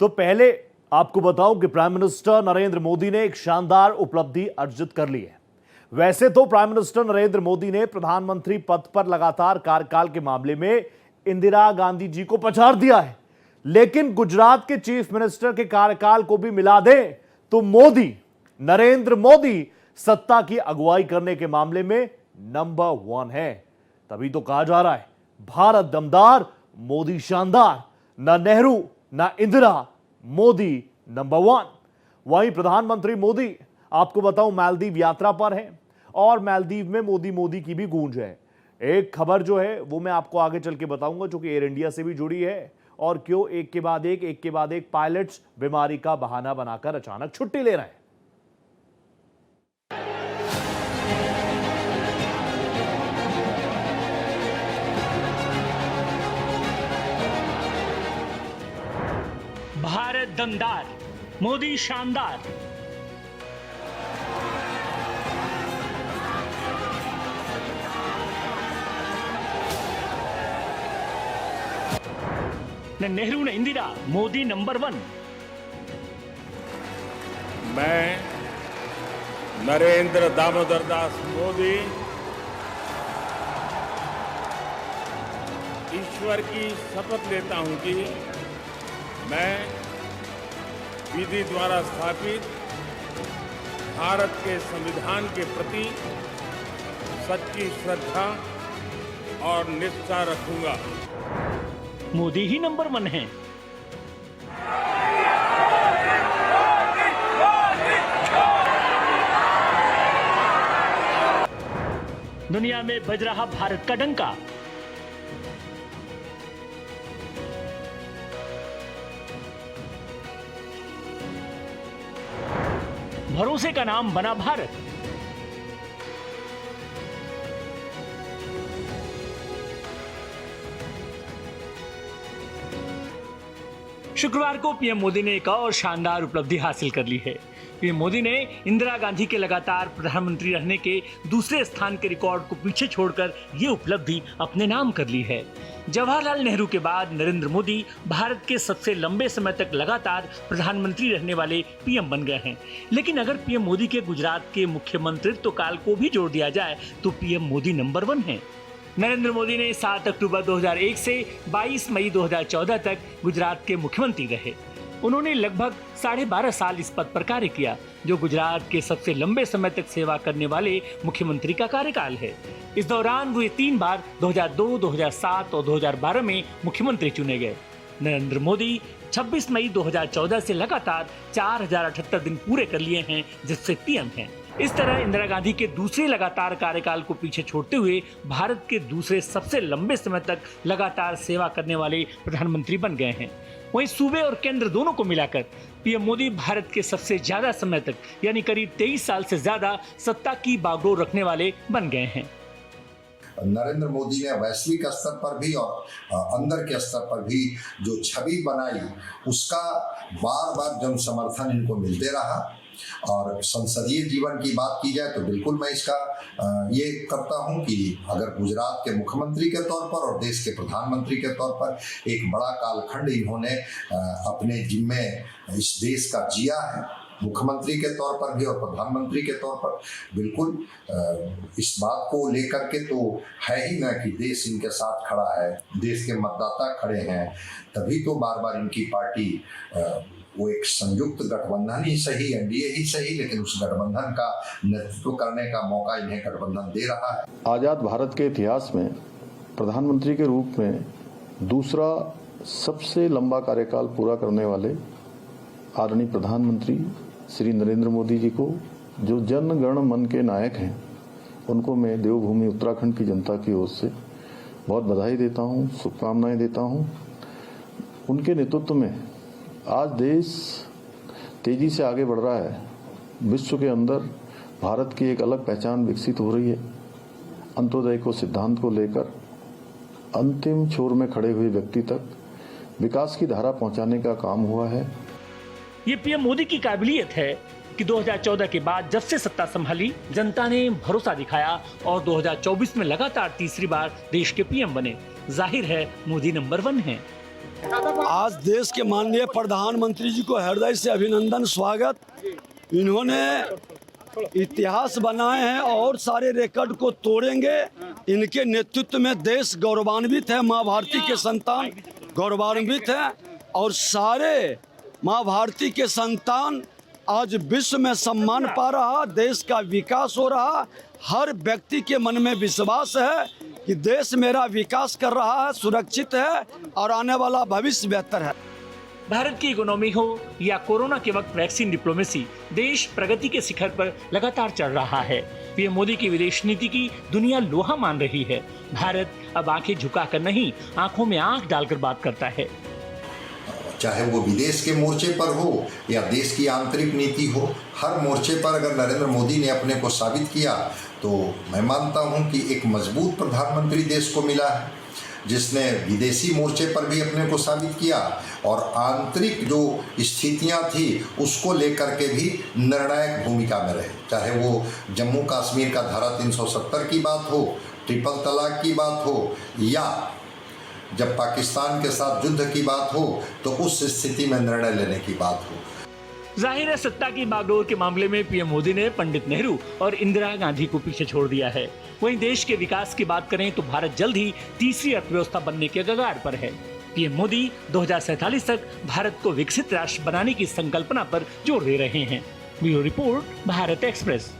तो पहले आपको बताऊं कि प्राइम मिनिस्टर नरेंद्र मोदी ने एक शानदार उपलब्धि अर्जित कर ली है। वैसे तो प्राइम मिनिस्टर नरेंद्र मोदी ने प्रधानमंत्री पद पर लगातार कार्यकाल के मामले में इंदिरा गांधी जी को पछाड़ दिया है, लेकिन गुजरात के चीफ मिनिस्टर के कार्यकाल को भी मिला दें तो मोदी, नरेंद्र मोदी सत्ता की अगुवाई करने के मामले में नंबर 1 है। तभी तो कहा जा रहा है भारत दमदार, मोदी शानदार, ना नेहरू ना इंदिरा, मोदी नंबर 1। वहीं प्रधानमंत्री मोदी आपको बताऊं मालदीव यात्रा पर हैं और मालदीव में मोदी मोदी की भी गूंज है। एक खबर जो है वो मैं आपको आगे चल के बताऊंगा, जो कि एयर इंडिया से भी जुड़ी है, और क्यों एक के बाद एक पायलट्स बीमारी का बहाना बनाकर अचानक छुट्टी ले रहे हैं। भारत दमदार, मोदी शानदार। न नेहरू न इंदिरा, मोदी नंबर 1। मैं नरेंद्र दामोदर दास मोदी ईश्वर की शपथ लेता हूं कि मैं विधि द्वारा स्थापित भारत के संविधान के प्रति सच्ची श्रद्धा और निष्ठा रखूंगा। मोदी ही नंबर 1 है। दुनिया में बज रहा भारत का डंका। भरोसे का नाम बना भारत। शुक्रवार को पीएम मोदी ने एक और शानदार उपलब्धि हासिल कर ली है। पीएम मोदी ने इंदिरा गांधी के लगातार प्रधानमंत्री रहने के दूसरे स्थान के रिकॉर्ड को पीछे छोड़कर ये उपलब्धि अपने नाम कर ली है। जवाहरलाल नेहरू के बाद नरेंद्र मोदी भारत के सबसे लंबे समय तक लगातार प्रधानमंत्री रहने वाले पीएम बन गए हैं। लेकिन अगर पीएम मोदी के गुजरात के मुख्यमंत्रित्व काल को भी जोड़ दिया जाए तो पीएम मोदी नंबर 1 है। नरेंद्र मोदी ने 7 अक्टूबर 2001 से 22 मई 2014 तक गुजरात के मुख्यमंत्री रहे। उन्होंने लगभग 12.5 साल इस पद पर कार्य किया, जो गुजरात के सबसे लंबे समय तक सेवा करने वाले मुख्यमंत्री का कार्यकाल है। इस दौरान वो 3 बार 2002, 2007 और 2012 में मुख्यमंत्री चुने गए। नरेंद्र मोदी 26 मई 2014 से लगातार 4078 दिन पूरे कर लिए हैं, जिससे पीएम हैं। इस तरह इंदिरा गांधी के दूसरे लगातार कार्यकाल को पीछे छोड़ते हुए भारत के दूसरे सबसे लंबे समय तक लगातार सेवा करने वाले प्रधानमंत्री बन गए हैं। वहीं सूबे और केंद्र दोनों को मिलाकर पीएम मोदी भारत के सबसे ज्यादा समय तक यानी करीब 23 साल से ज्यादा सत्ता की बागडोर रखने वाले बन गए हैं। नरेंद्र मोदी ने वैश्विक स्तर पर भी और अंदर के स्तर पर भी जो छवि बनाई, उसका बार बार जन समर्थन इनको मिलते रहा। और संसदीय जीवन की बात की जाए तो बिल्कुल मैं इसका ये करता हूं कि अगर गुजरात के मुख्यमंत्री के तौर पर और देश के प्रधानमंत्री के तौर पर एक बड़ा कालखंड इन्होंने अपने जिम्मे इस देश का जिया है, मुख्यमंत्री के तौर पर भी और प्रधानमंत्री के तौर पर, बिल्कुल इस बात को लेकर के तो है ही ना कि देश इनके साथ खड़ा है, देश के मतदाता खड़े हैं, तभी तो बार बार इनकी पार्टी वो एक संयुक्त गठबंधन ही सही, एनडीए ही सही, लेकिन उस गठबंधन का नेतृत्व करने का मौका इन्हें गठबंधन दे रहा है। आजाद भारत के इतिहास में प्रधानमंत्री के रूप में दूसरा सबसे लंबा कार्यकाल पूरा करने वाले आदरणीय प्रधानमंत्री श्री नरेंद्र मोदी जी को, जो जन गण मन के नायक हैं, उनको मैं देवभूमि उत्तराखंड की जनता की ओर से बहुत बधाई देता हूं, शुभकामनाएं देता हूं। उनके नेतृत्व में आज देश तेजी से आगे बढ़ रहा है। विश्व के अंदर भारत की एक अलग पहचान विकसित हो रही है। अंत्योदय को सिद्धांत को लेकर अंतिम छोर में खड़े हुए व्यक्ति तक विकास की धारा पहुंचाने का काम हुआ है। ये पीएम मोदी की काबिलियत है कि 2014 के बाद जब से सत्ता संभाली, जनता ने भरोसा दिखाया और 2024 में लगातार तीसरी बार देश के पीएम बने। जाहिर है मोदी नंबर 1 है। आज देश के माननीय प्रधानमंत्री जी को हृदय से अभिनंदन, स्वागत। इन्होंने इतिहास बनाए हैं और सारे रिकॉर्ड को तोड़ेंगे। इनके नेतृत्व में देश गौरवान्वित है, माँ भारती के संतान गौरवान्वित हैं और सारे माँ भारती के संतान आज विश्व में सम्मान पा रहा, देश का विकास हो रहा। हर व्यक्ति के मन में विश्वास है कि देश मेरा विकास कर रहा है, सुरक्षित है और आने वाला भविष्य बेहतर है। भारत की इकोनॉमी हो या कोरोना के वक्त वैक्सीन डिप्लोमेसी, देश प्रगति के शिखर पर लगातार चढ़ रहा है। पीएम मोदी की विदेश नीति की दुनिया लोहा मान रही है। भारत अब आंखें झुकाकर नहीं, आंखों में आंख डालकर बात करता है। चाहे वो विदेश के मोर्चे पर हो या देश की आंतरिक नीति हो, हर मोर्चे पर अगर नरेंद्र मोदी ने अपने को साबित किया तो मैं मानता हूं कि एक मजबूत प्रधानमंत्री देश को मिला है, जिसने विदेशी मोर्चे पर भी अपने को साबित किया और आंतरिक जो स्थितियां थी उसको लेकर के भी निर्णायक भूमिका में रहे। चाहे वो जम्मू कश्मीर का धारा 370 की बात हो, ट्रिपल तलाक की बात हो या जब पाकिस्तान के साथ युद्ध की बात हो तो उस स्थिति में निर्णय लेने की बात हो। जाहिर है सत्ता की बागडोर के मामले में पीएम मोदी ने पंडित नेहरू और इंदिरा गांधी को पीछे छोड़ दिया है। वहीं देश के विकास की बात करें तो भारत जल्द ही तीसरी अर्थव्यवस्था बनने के कगार पर है। पीएम मोदी 2047 तक भारत को विकसित राष्ट्र बनाने की संकल्पना पर जोर दे रहे हैं। Bureau report, Bharat express.